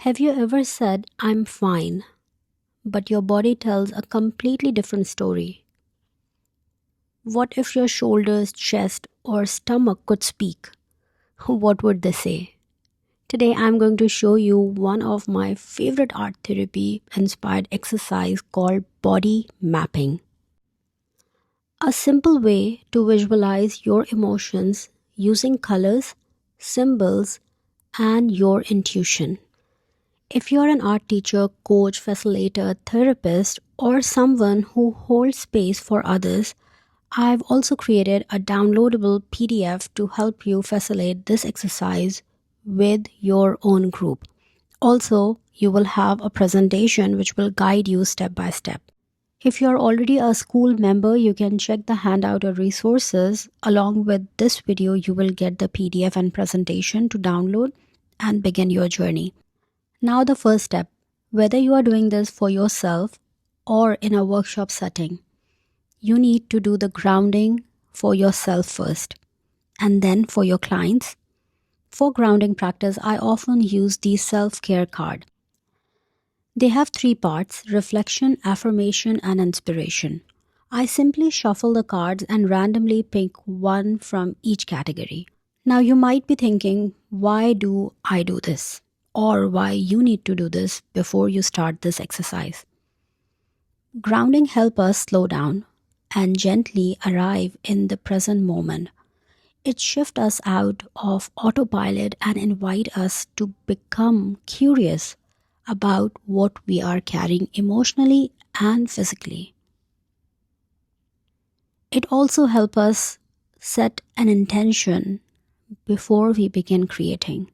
Have you ever said, I'm fine, but your body tells a completely different story? What if your shoulders, chest, or stomach could speak? What would they say? Today, I'm going to show you one of my favorite art therapy inspired exercise called body mapping. A simple way to visualize your emotions using colors, symbols, and your intuition. If you're an art teacher, coach, facilitator, therapist, or someone who holds space for others, I've also created a downloadable PDF to help you facilitate this exercise with your own group. Also, you will have a presentation which will guide you step by step. If you're already a school member, you can check the handout or resources. Along with this video, you will get the PDF and presentation to download and begin your journey. Now the first step, whether you are doing this for yourself or in a workshop setting, you need to do the grounding for yourself first and then for your clients. For grounding practice, I often use the self-care card. They have 3 parts: reflection, affirmation, and inspiration. I simply shuffle the cards and randomly pick one from each category. Now you might be thinking, why do I do this? Or why you need to do this before you start this exercise. Grounding helps us slow down and gently arrive in the present moment. It shifts us out of autopilot and invite us to become curious about what we are carrying emotionally and physically. It also helps us set an intention before we begin creating.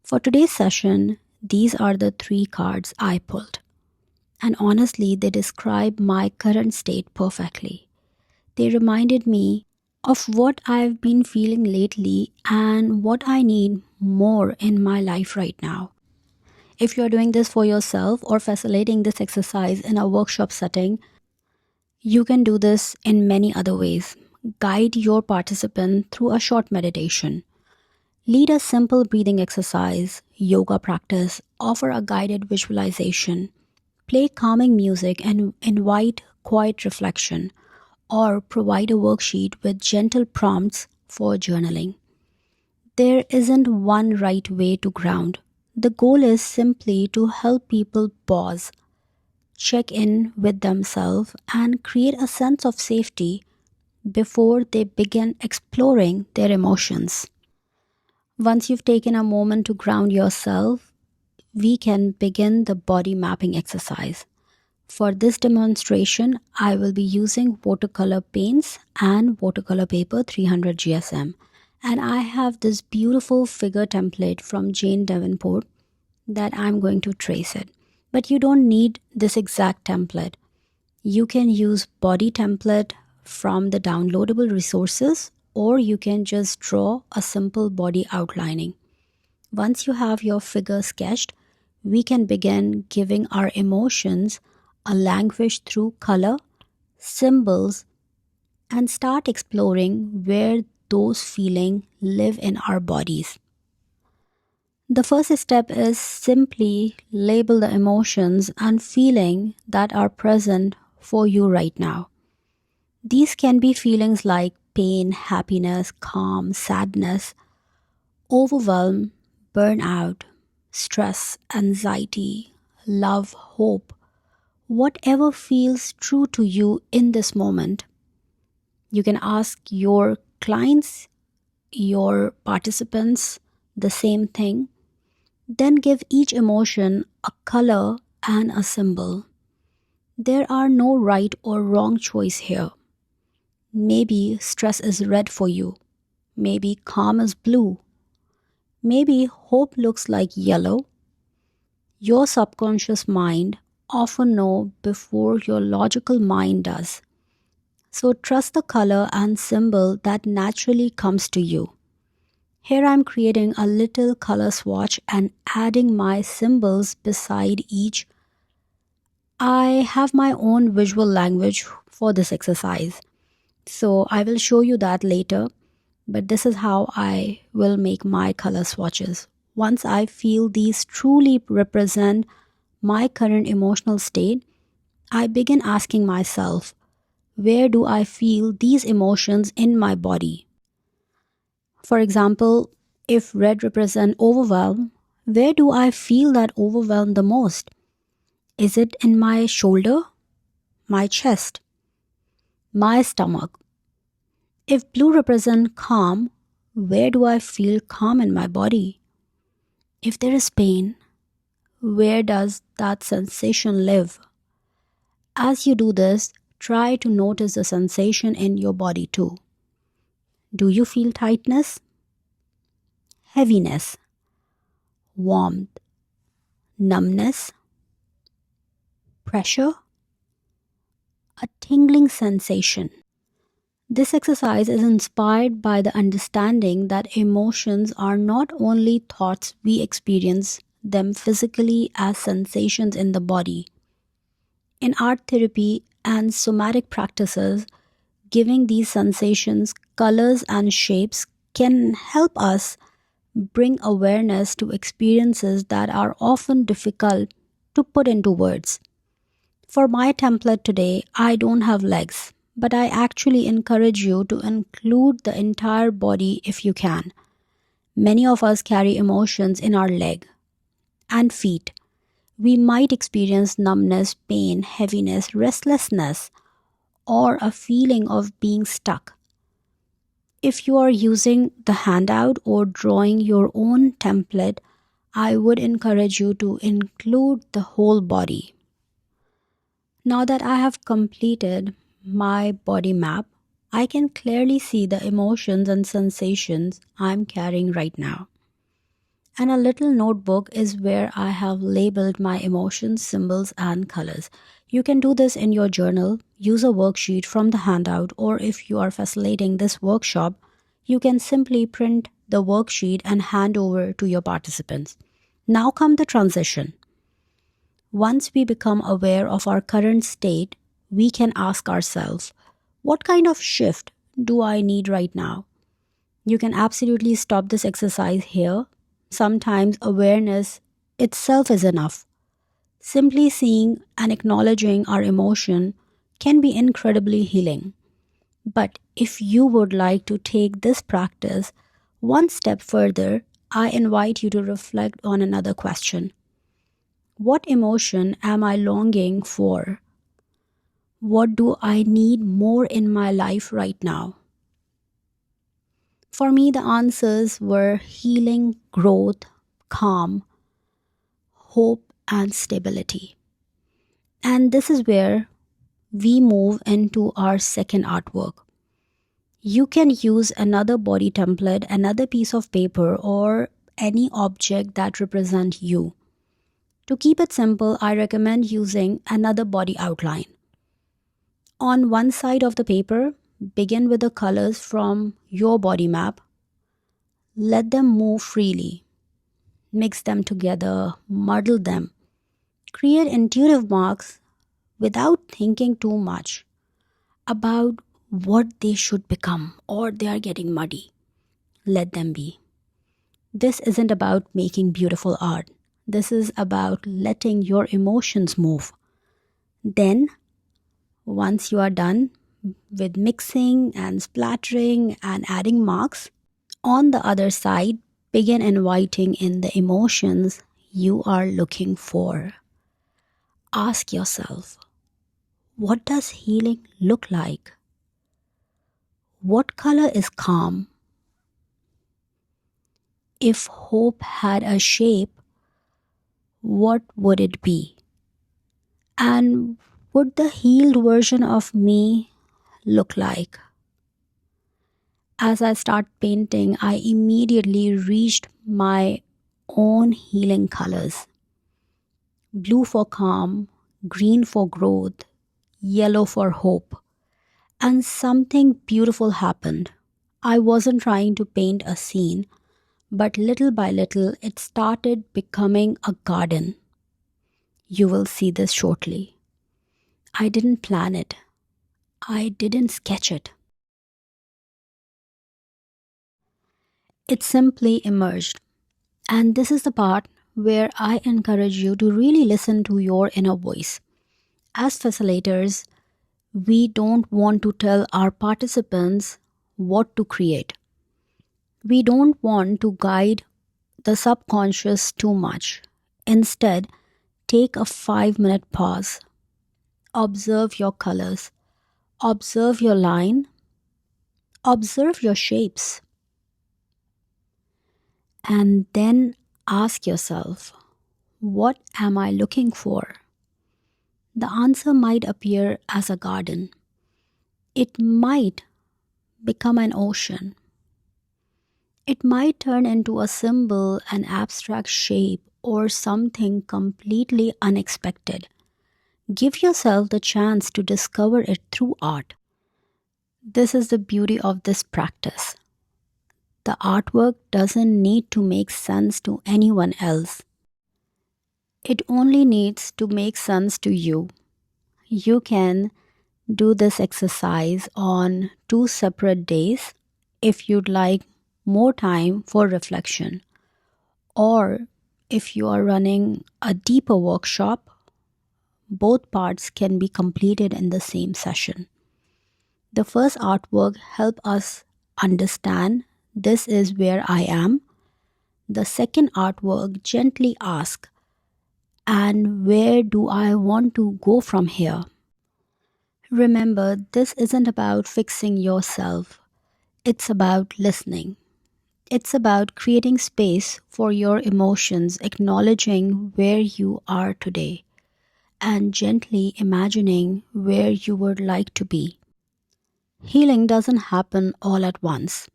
For today's session, these are the 3 cards I pulled. And honestly, they describe my current state perfectly. They reminded me of what I've been feeling lately and what I need more in my life right now. If you're doing this for yourself or facilitating this exercise in a workshop setting, you can do this in many other ways. Guide your participant through a short meditation. Lead a simple breathing exercise, yoga practice, offer a guided visualization, play calming music and invite quiet reflection, or provide a worksheet with gentle prompts for journaling. There isn't one right way to ground. The goal is simply to help people pause, check in with themselves, and create a sense of safety before they begin exploring their emotions. Once you've taken a moment to ground yourself, we can begin the body mapping exercise. For this demonstration, I will be using watercolor paints and watercolor paper 300 GSM. And I have this beautiful figure template from Jane Davenport that I'm going to trace it. But you don't need this exact template. You can use body template from the downloadable resources, or you can just draw a simple body outlining. Once you have your figure sketched, we can begin giving our emotions a language through color, symbols, and start exploring where those feelings live in our bodies. The first step is simply label the emotions and feelings that are present for you right now. These can be feelings like pain, happiness, calm, sadness, overwhelm, burnout, stress, anxiety, love, hope. Whatever feels true to you in this moment. You can ask your clients, your participants the same thing. Then give each emotion a color and a symbol. There are no right or wrong choice here. Maybe stress is red for you. Maybe calm is blue. Maybe hope looks like yellow. Your subconscious mind often knows before your logical mind does. So trust the color and symbol that naturally comes to you. Here I'm creating a little color swatch and adding my symbols beside each. I have my own visual language for this exercise, so I will show you that later, but this is how I will make my color swatches. Once I feel these truly represent my current emotional state, I begin asking myself, where do I feel these emotions in my body? For example, if red represents overwhelm, where do I feel that overwhelm the most? Is it in my shoulder, my chest, my stomach? If blue represents calm, where do I feel calm in my body? If there is pain, where does that sensation live? As you do this, try to notice the sensation in your body too. Do you feel tightness, heaviness, warmth, numbness, pressure, a tingling sensation? This exercise is inspired by the understanding that emotions are not only thoughts, we experience them physically as sensations in the body. In art therapy and somatic practices, giving these sensations colors and shapes can help us bring awareness to experiences that are often difficult to put into words. For my template today, I don't have legs, but I actually encourage you to include the entire body if you can. Many of us carry emotions in our leg and feet. We might experience numbness, pain, heaviness, restlessness, or a feeling of being stuck. If you are using the handout or drawing your own template, I would encourage you to include the whole body. Now that I have completed my body map, I can clearly see the emotions and sensations I'm carrying right now. And a little notebook is where I have labeled my emotions, symbols, and colors. You can do this in your journal, use a worksheet from the handout, or if you are facilitating this workshop, you can simply print the worksheet and hand over to your participants. Now come the transition. Once we become aware of our current state, we can ask ourselves, what kind of shift do I need right now? You can absolutely stop this exercise here. Sometimes awareness itself is enough. Simply seeing and acknowledging our emotion can be incredibly healing. But if you would like to take this practice one step further, I invite you to reflect on another question. What emotion am I longing for? What do I need more in my life right now? For me, the answers were healing, growth, calm, hope, and stability. And this is where we move into our second artwork. You can use another body template, another piece of paper, or any object that represents you. To keep it simple, I recommend using another body outline. On one side of the paper, begin with the colors from your body map. Let them move freely. Mix them together, muddle them. Create intuitive marks without thinking too much about what they should become or they are getting muddy. Let them be. This isn't about making beautiful art. This is about letting your emotions move. Then, once you are done with mixing and splattering and adding marks, on the other side, begin inviting in the emotions you are looking for. Ask yourself, what does healing look like? What color is calm? If hope had a shape, what would it be? And would the healed version of me look like? As I start painting, I immediately reached my own healing colors. Blue for calm, green for growth, yellow for hope. And something beautiful happened. I wasn't trying to paint a scene, but little by little it started becoming a garden. You will see this shortly. I didn't plan it. I didn't sketch it. It simply emerged. And this is the part where I encourage you to really listen to your inner voice. As facilitators, we don't want to tell our participants what to create. We don't want to guide the subconscious too much. Instead, take a 5-minute pause. Observe your colors. Observe your line. Observe your shapes. And then ask yourself, what am I looking for? The answer might appear as a garden. It might become an ocean. It might turn into a symbol, an abstract shape, or something completely unexpected. Give yourself the chance to discover it through art. This is the beauty of this practice. The artwork doesn't need to make sense to anyone else. It only needs to make sense to you. You can do this exercise on 2 separate days if you'd like more time for reflection. Or if you are running a deeper workshop, both parts can be completed in the same session. The first artwork helps us understand this is where I am. The second artwork gently asks, and where do I want to go from here? Remember, this isn't about fixing yourself. It's about listening. It's about creating space for your emotions, acknowledging where you are today, and gently imagining where you would like to be. Healing doesn't happen all at once.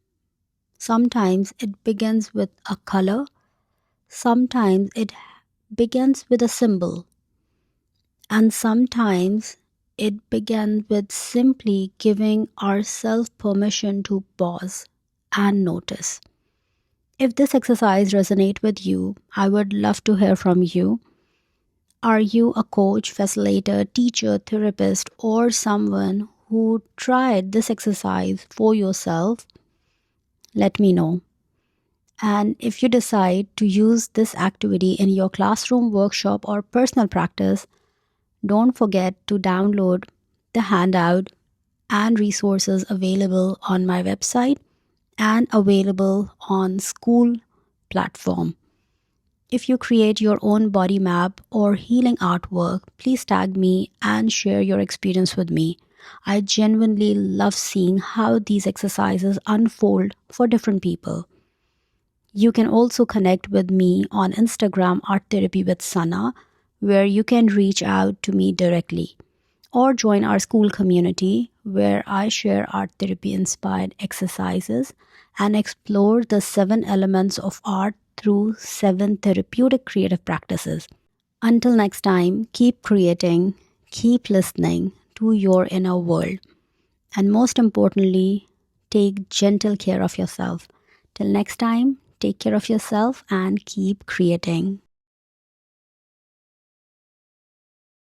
Sometimes it begins with a color, sometimes it begins with a symbol, and sometimes it begins with simply giving ourselves permission to pause and notice. If this exercise resonates with you, I would love to hear from you. Are you a coach, facilitator, teacher, therapist, or someone who tried this exercise for yourself? Let me know. And if you decide to use this activity in your classroom, workshop, or personal practice, don't forget to download the handout and resources available on my website and available on school platform. If you create your own body map or healing artwork, please tag me and share your experience with me. I genuinely love seeing how these exercises unfold for different people. You can also connect with me on Instagram, Art Therapy with Sana, where you can reach out to me directly, or join our school community where I share art therapy inspired exercises and explore the 7 elements of art through 7 therapeutic creative practices. Until next time, keep creating, keep listening to your inner world, and most importantly, take gentle care of yourself. Till next time, take care of yourself and keep creating.